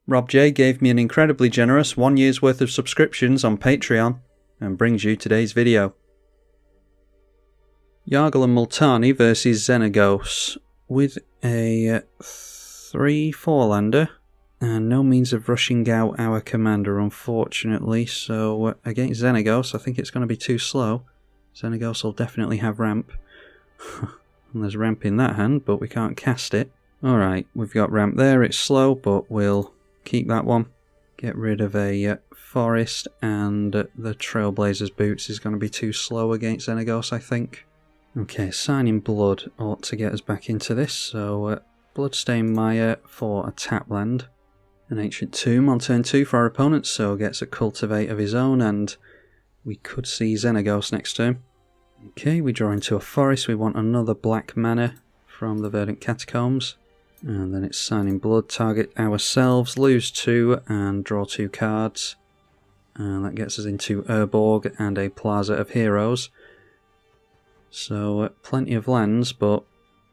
Rob J gave me an incredibly generous 1 year's worth of subscriptions on Patreon and brings you today's video. Yargle and Multani versus Xenagos with a 3/4 lander and no means of rushing out our commander, unfortunately. So against Xenagos, I think it's going to be too slow. Xenagos will definitely have ramp. And there's ramp in that hand, but we can't cast it. Alright, we've got ramp there. It's slow, but we'll keep that one. Get rid of a forest, and the Trailblazer's boots is going to be too slow against Xenagos, I think. Okay, Signing Blood ought to get us back into this. So Bloodstained Mire for a tap land. An Ancient Tomb on turn 2 for our opponent, so gets a Cultivate of his own, and we could see Xenagos next turn. Okay, we draw into a forest. We want another black mana from the Verdant Catacombs. And then it's Signing Blood, target ourselves, lose 2 and draw 2 cards. And that gets us into Urborg and a Plaza of Heroes. So plenty of lands, but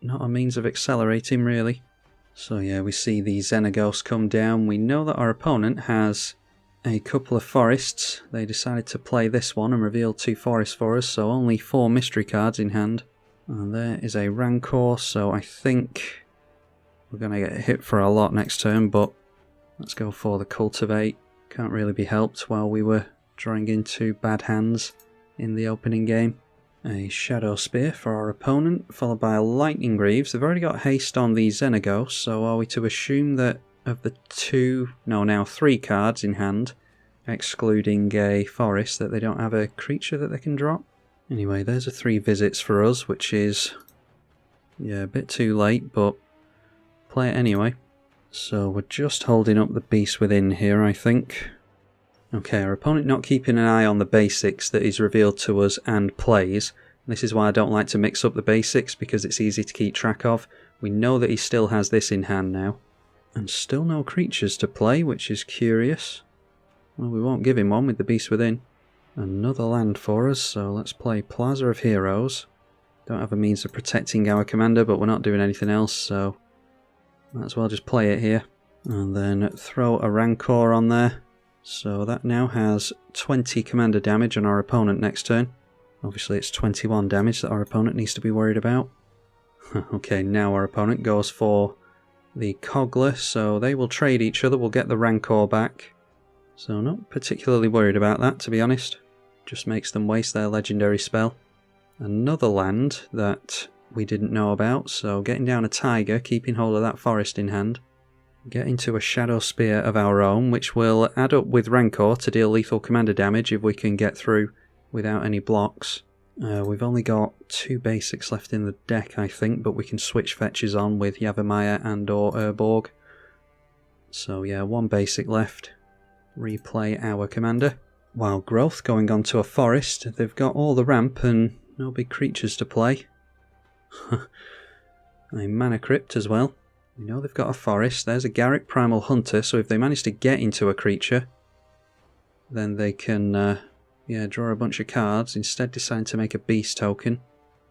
not a means of accelerating really. So yeah, we see the Xenagos come down. We know that our opponent has a couple of forests. They decided to play this one and reveal 2 forests for us, so only 4 mystery cards in hand. And there is a Rancor, so I think we're going to get hit for a lot next turn, but let's go for the Cultivate. Can't really be helped while we were drawing into bad hands in the opening game. A Shadow Spear for our opponent, followed by a Lightning Greaves. They've already got haste on the Xenagos, so are we to assume that of the 3 cards in hand, excluding a forest, that they don't have a creature that they can drop? Anyway, there's a 3 visits for us, which is, yeah, a bit too late, but play it anyway. So we're just holding up the Beast Within here, I think. Okay, our opponent not keeping an eye on the basics that is revealed to us and plays. This is why I don't like to mix up the basics, because it's easy to keep track of. We know that he still has this in hand now. And still no creatures to play, which is curious. Well, we won't give him one with the Beast Within. Another land for us, so let's play Plaza of Heroes. Don't have a means of protecting our commander, but we're not doing anything else, so might as well just play it here. And then throw a Rancor on there. So that now has 20 commander damage on our opponent next turn. Obviously it's 21 damage that our opponent needs to be worried about. Okay, now our opponent goes for the Cogler, so they will trade each other. We'll get the Rancor back. So not particularly worried about that, to be honest. Just makes them waste their legendary spell. Another land that we didn't know about, so getting down a Tiger, keeping hold of that forest in hand. Get into a Shadow Spear of our own, which will add up with Rancor to deal lethal commander damage if we can get through without any blocks. We've only got 2 basics left in the deck, I think, but we can switch fetches on with Yavimaya and or Urborg. So yeah, 1 basic left. Replay our commander. Wild Growth going on to a forest. They've got all the ramp and no big creatures to play. A Mana Crypt as well. We know they've got a forest. There's a Garruk Primal Hunter, so if they manage to get into a creature, then they can draw a bunch of cards. Instead deciding to make a beast token.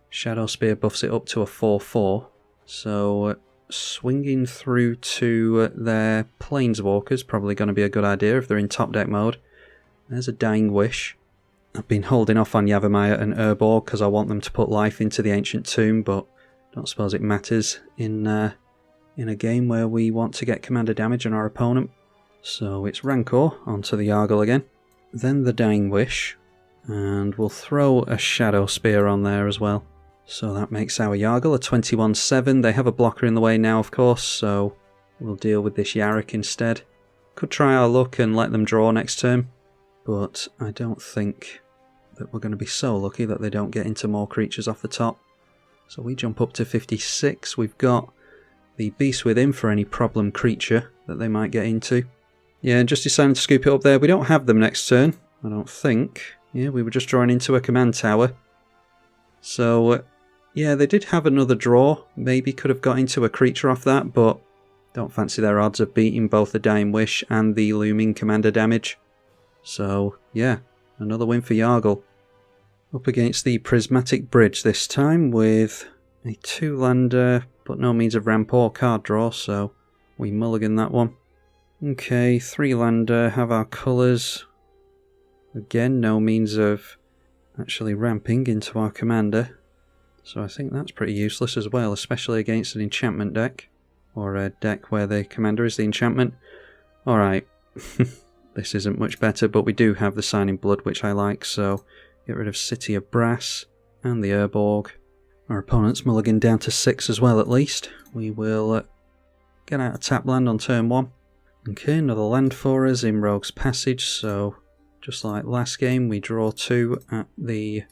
Shadow Spear buffs it up to a 4/4. So swinging through to their Planeswalkers probably going to be a good idea if they're in top deck mode. There's a Dying Wish. I've been holding off on Yavimaya and Urborg because I want them to put life into the Ancient Tomb, but don't suppose it matters in a game where we want to get commander damage on our opponent. So it's Rancor onto the Yargle again. Then the Dying Wish, and we'll throw a Shadow Spear on there as well. So that makes our Yargle a 21/7. They have a blocker in the way now, of course, so we'll deal with this Yarok instead. Could try our luck and let them draw next turn, but I don't think that we're going to be so lucky that they don't get into more creatures off the top. So we jump up to 56. We've got the Beast Within for any problem creature that they might get into. Yeah, just deciding to scoop it up there. We don't have them next turn, I don't think. Yeah, we were just drawing into a command tower. So, yeah, they did have another draw. Maybe could have got into a creature off that, but don't fancy their odds of beating both the Dying Wish and the looming commander damage. So, yeah, another win for Yargle. Up against the Prismatic Bridge this time with a 2-lander, but no means of ramp or card draw, so we mulligan that one. Okay, 3-lander, have our colours. Again, no means of actually ramping into our commander. So I think that's pretty useless as well, especially against an enchantment deck. Or a deck where the commander is the enchantment. Alright, this isn't much better, but we do have the Signing Blood, which I like, so get rid of City of Brass and the Urborg. Our opponent's mulligan down to 6 as well, at least. We will get out a tap land on turn 1. Okay, another land for us in Rogue's Passage, so just like last game, we draw 2 at the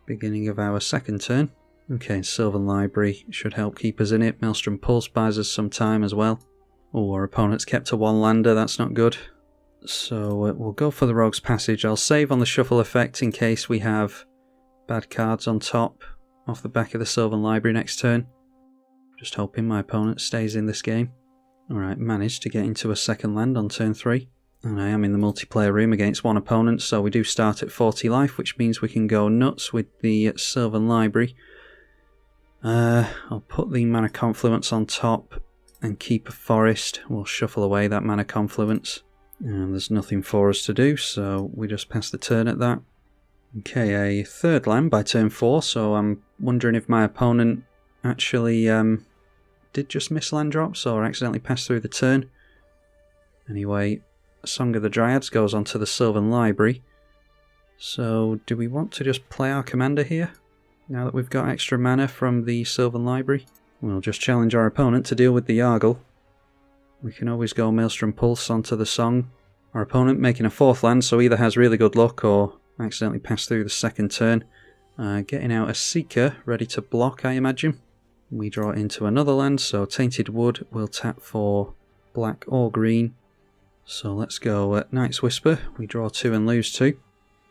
beginning of our second turn. Okay, Sylvan Library should help keep us in it. Maelstrom Pulse buys us some time as well. Oh, our opponent's kept a 1-lander, that's not good. So we'll go for the Rogue's Passage. I'll save on the shuffle effect in case we have bad cards on top off the back of the Sylvan Library next turn. Just hoping my opponent stays in this game. Alright, managed to get into a second land on turn 3. And I am in the multiplayer room against one opponent, so we do start at 40 life, which means we can go nuts with the Sylvan Library. I'll put the Mana Confluence on top and keep a forest. We'll shuffle away that Mana Confluence. And there's nothing for us to do, so we just pass the turn at that. Okay, a third land by turn 4, so I'm wondering if my opponent actually did just miss land drops or accidentally pass through the turn. Anyway, Song of the Dryads goes onto the Sylvan Library. So do we want to just play our commander here, now that we've got extra mana from the Sylvan Library? We'll just challenge our opponent to deal with the Yargle. We can always go Maelstrom Pulse onto the Song. Our opponent making a 4th land, so either has really good luck or accidentally passed through the second turn. Getting out a Seeker, ready to block, I imagine. We draw into another land, so Tainted Wood will tap for black or green. So let's go Night's Whisper. We draw 2 and lose 2.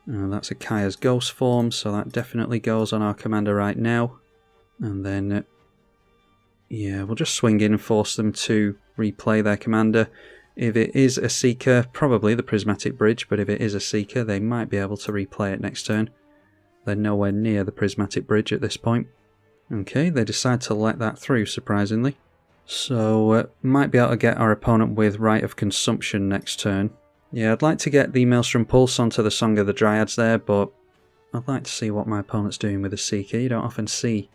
That's a Kaya's Ghost form, so that definitely goes on our commander right now. And then, yeah, we'll just swing in and force them to replay their commander. If it is a Seeker, probably the Prismatic Bridge, but if it is a Seeker, they might be able to replay it next turn. They're nowhere near the Prismatic Bridge at this point. Okay, they decide to let that through, surprisingly. So, might be able to get our opponent with Rite of Consumption next turn. Yeah, I'd like to get the Maelstrom Pulse onto the Song of the Dryads there, but I'd like to see what my opponent's doing with a Seeker. You don't often see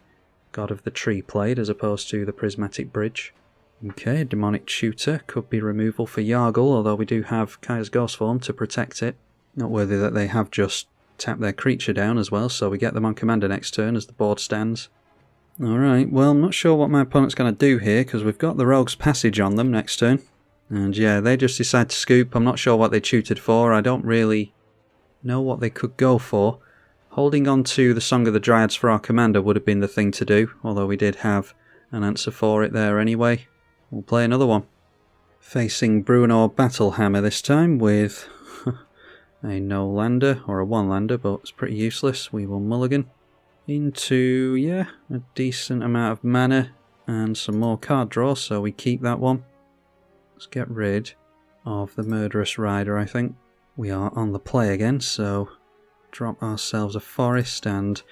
God of the Tree played as opposed to the Prismatic Bridge. Okay, Demonic Tutor could be removal for Yargle, although we do have Kaya's Ghost form to protect it. Noteworthy that they have just tapped their creature down as well, so we get them on commander next turn as the board stands. Alright, well, I'm not sure what my opponent's going to do here, because we've got the Rogue's Passage on them next turn. And yeah, they just decide to scoop. I'm not sure what they tutored for. I don't really know what they could go for. Holding on to the Song of the Dryads for our commander would have been the thing to do, although we did have an answer for it there anyway. We'll play another one. Facing Bruenor Battlehammer this time with a no-lander, or a 1-lander, but it's pretty useless. We will mulligan into, yeah, a decent amount of mana and some more card draw, so we keep that one. Let's get rid of the Murderous Rider, I think. We are on the play again, so drop ourselves a forest and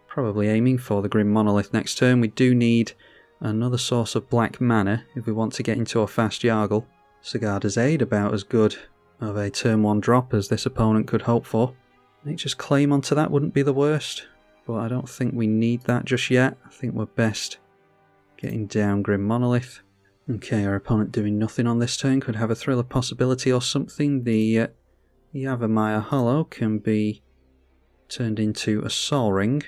probably aiming for the Grim Monolith next turn. We do need another source of black mana if we want to get into a fast Yargle. Sigarda's Aid, about as good of a turn 1 drop as this opponent could hope for. Nature's Claim onto that wouldn't be the worst, but I don't think we need that just yet. I think we're best getting down Grim Monolith. Okay, our opponent doing nothing on this turn could have a Thriller possibility or something. The Yavimaya Hollow can be turned into a Sol Ring.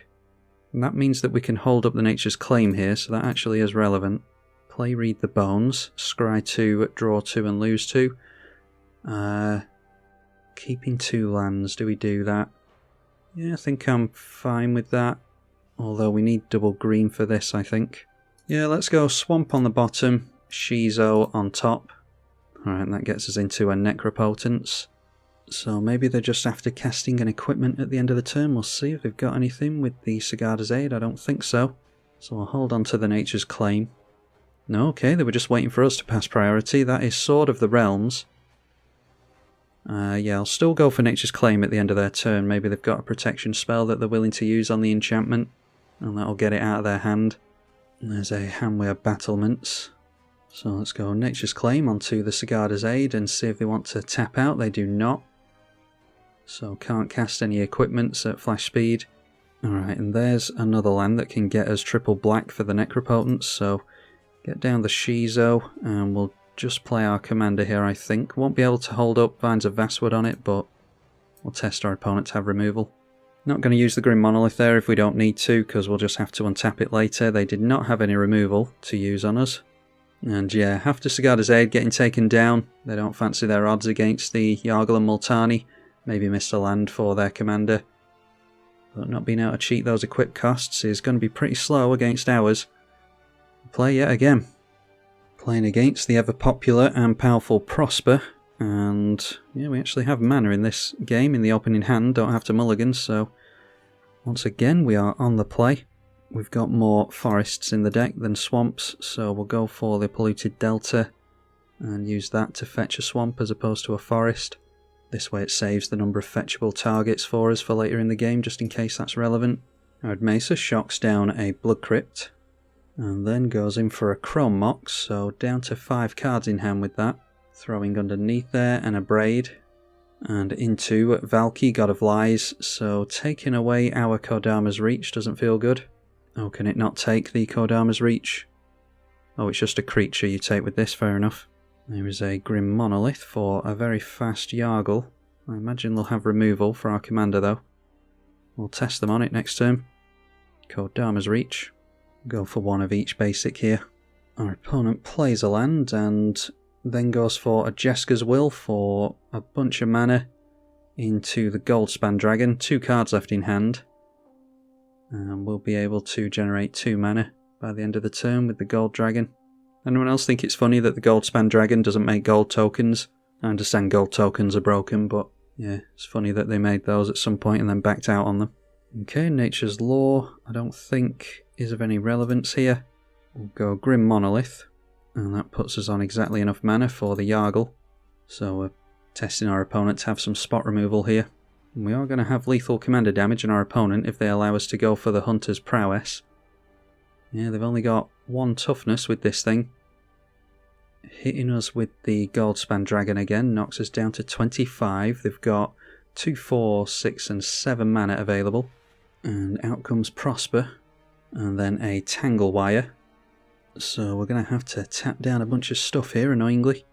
And that means that we can hold up the Nature's Claim here, so that actually is relevant. Play Read the Bones, scry 2, draw 2 and lose 2. Keeping 2 lands, do we do that? Yeah, I think I'm fine with that. Although we need double green for this, I think. Yeah, let's go Swamp on the bottom, Shizo on top. Alright, that gets us into a Necropotence. So maybe they're just after casting an equipment at the end of the turn. We'll see if they've got anything with the Sigarda's Aid. I don't think so. So I'll hold on to the Nature's Claim. No, okay, they were just waiting for us to pass priority. That is Sword of the Realms. Yeah, I'll still go for Nature's Claim at the end of their turn. Maybe they've got a protection spell that they're willing to use on the enchantment, and that'll get it out of their hand. And there's a Hanweir Battlements. So let's go Nature's Claim onto the Sigarda's Aid and see if they want to tap out. They do not. So can't cast any equipments at flash speed. Alright, and there's another land that can get us triple black for the Necropotence, so get down the Shizo and we'll just play our commander here, I think. Won't be able to hold up Vines of Vastwood on it, but we'll test our opponent to have removal. Not going to use the Grim Monolith there if we don't need to, because we'll just have to untap it later. They did not have any removal to use on us. And yeah, after Sigarda's Aid getting taken down, they don't fancy their odds against the Yargle and Multani. Maybe missed a land for their commander. But not being able to cheat those equip costs is going to be pretty slow against ours. Play yet again. Playing against the ever popular and powerful Prosper. And yeah, we actually have mana in this game in the opening hand. Don't have to mulligan, so once again we are on the play. We've got more forests in the deck than swamps, so we'll go for the Polluted Delta and use that to fetch a swamp as opposed to a forest. This way it saves the number of fetchable targets for us for later in the game, just in case that's relevant. Arid Mesa shocks down a Blood Crypt, and then goes in for a Chrome Mox, so down to 5 cards in hand with that. Throwing underneath there and a Braid, and into Valky, God of Lies, so taking away our Kodama's Reach doesn't feel good. Oh, can it not take the Kodama's Reach? Oh, it's just a creature you take with this, fair enough. There is a Grim Monolith for a very fast Yargle. I imagine they'll have removal for our commander though. We'll test them on it next turn. Kodama's Reach. Go for one of each basic here. Our opponent plays a land and then goes for a Jesker's Will for a bunch of mana into the Goldspan Dragon. 2 cards left in hand. And we'll be able to generate 2 mana by the end of the turn with the Gold Dragon. Anyone else think it's funny that the Goldspan Dragon doesn't make gold tokens? I understand gold tokens are broken, but yeah, it's funny that they made those at some point and then backed out on them. Okay, Nature's Law, I don't think is of any relevance here. We'll go Grim Monolith, and that puts us on exactly enough mana for the Yargle. So we're testing our opponent to have some spot removal here. And we are going to have lethal commander damage on our opponent if they allow us to go for the Hunter's Prowess. Yeah, they've only got 1 toughness with this thing. Hitting us with the Goldspan Dragon again knocks us down to 25. They've got 2, 4, 6 and 7 mana available. And out comes Prosper. And then a Tangle Wire. So we're going to have to tap down a bunch of stuff here, annoyingly.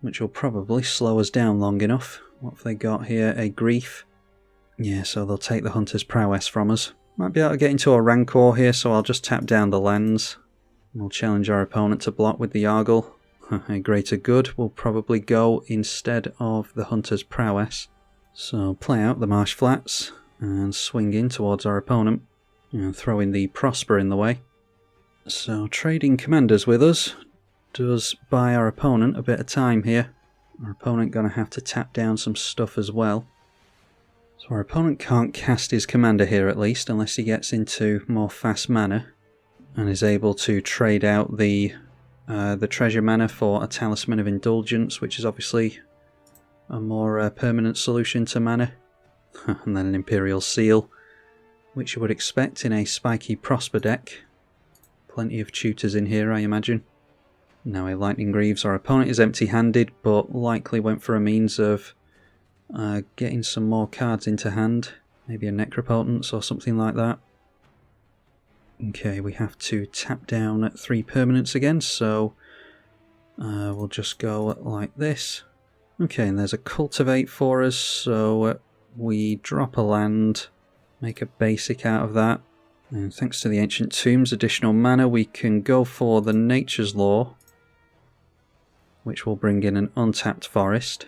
Which will probably slow us down long enough. What have they got here? A Grief. Yeah, so they'll take the Hunter's Prowess from us. Might be able to get into a Rancor here, so I'll just tap down the lands. We'll challenge our opponent to block with the Yargle. A Greater Good will probably go instead of the Hunter's Prowess. So play out the Marsh Flats and swing in towards our opponent. And throw in the Prosper in the way. So trading commanders with us does buy our opponent a bit of time here. Our opponent going to have to tap down some stuff as well. So our opponent can't cast his commander here at least, unless he gets into more fast mana and is able to trade out the treasure mana for a Talisman of Indulgence, which is obviously a more permanent solution to mana. And then an Imperial Seal, which you would expect in a spiky Prosper deck. Plenty of tutors in here, I imagine. Now a Lightning Greaves. Our opponent is empty-handed, but likely went for a means of getting some more cards into hand. Maybe a Necropotence or something like that. Okay, we have to tap down at 3 permanents again, so we'll just go like this. Okay, and there's a Cultivate for us, so we drop a land, make a basic out of that. And thanks to the Ancient Tombs additional mana, we can go for the Nature's Law, which will bring in an untapped forest.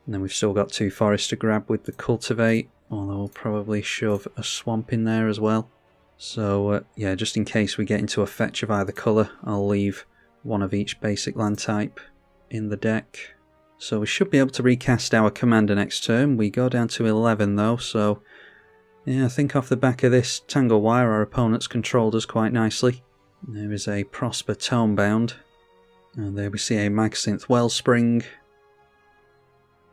And then we've still got 2 forests to grab with the Cultivate, although we'll probably shove a swamp in there as well. So yeah, just in case we get into a fetch of either colour, I'll leave 1 of each basic land type in the deck. So we should be able to recast our commander next turn. We go down to 11 though, so yeah, I think off the back of this Tangle Wire our opponent's controlled us quite nicely. There is a Prosper Tomebound, and there we see a Magcinth Wellspring,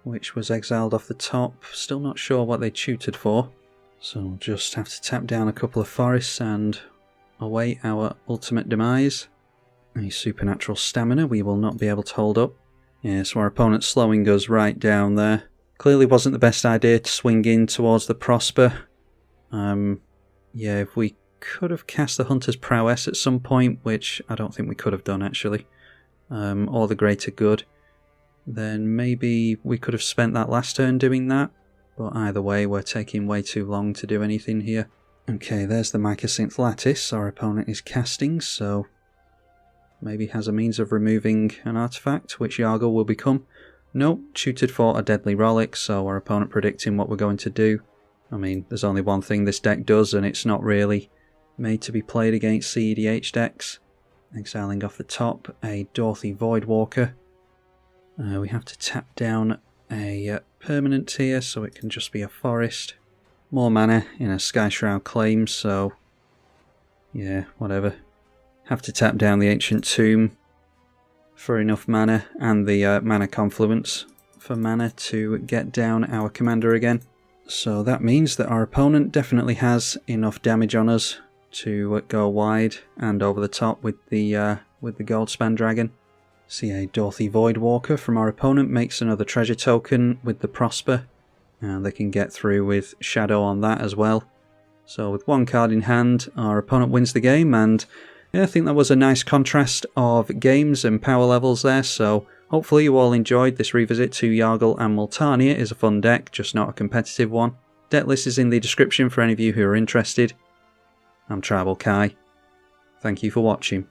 which was exiled off the top. Still not sure what they tutored for, so we'll just have to tap down a couple of forests and await our ultimate demise. a supernatural stamina we will not be able to hold up. Yeah, so our opponent's slowing us right down there. Clearly wasn't the best idea to swing in towards the Prosper. Yeah, if we could have cast the Hunter's Prowess at some point, which I don't think we could have done actually, or the Greater Good, then maybe we could have spent that last turn doing that. But either way, we're taking way too long to do anything here. Okay, there's the Mycosynth Lattice our opponent is casting, so maybe has a means of removing an artifact, which Yargle will become. Nope, tutored for a Deadly Rollick, so our opponent predicting what we're going to do. I mean, there's only one thing this deck does, and it's not really made to be played against cEDH decks. Exiling off the top a Dorothy Voidwalker. We have to tap down a permanent here, so it can just be a forest. More mana in a Skyshroud Claim, so yeah, whatever. Have to tap down the Ancient Tomb for enough mana, and the Mana Confluence for mana to get down our commander again. So that means that our opponent definitely has enough damage on us to go wide and over the top with the Goldspan Dragon. See, a Dorothy Voidwalker from our opponent makes another treasure token with the Prosper, and they can get through with Shadow on that as well. So with one card in hand, our opponent wins the game, and yeah, I think that was a nice contrast of games and power levels there, so hopefully you all enjoyed this revisit to Yargle and Multani. It is a fun deck, just not a competitive one. Deck list is in the description for any of you who are interested. I'm tribalkai. Thank you for watching.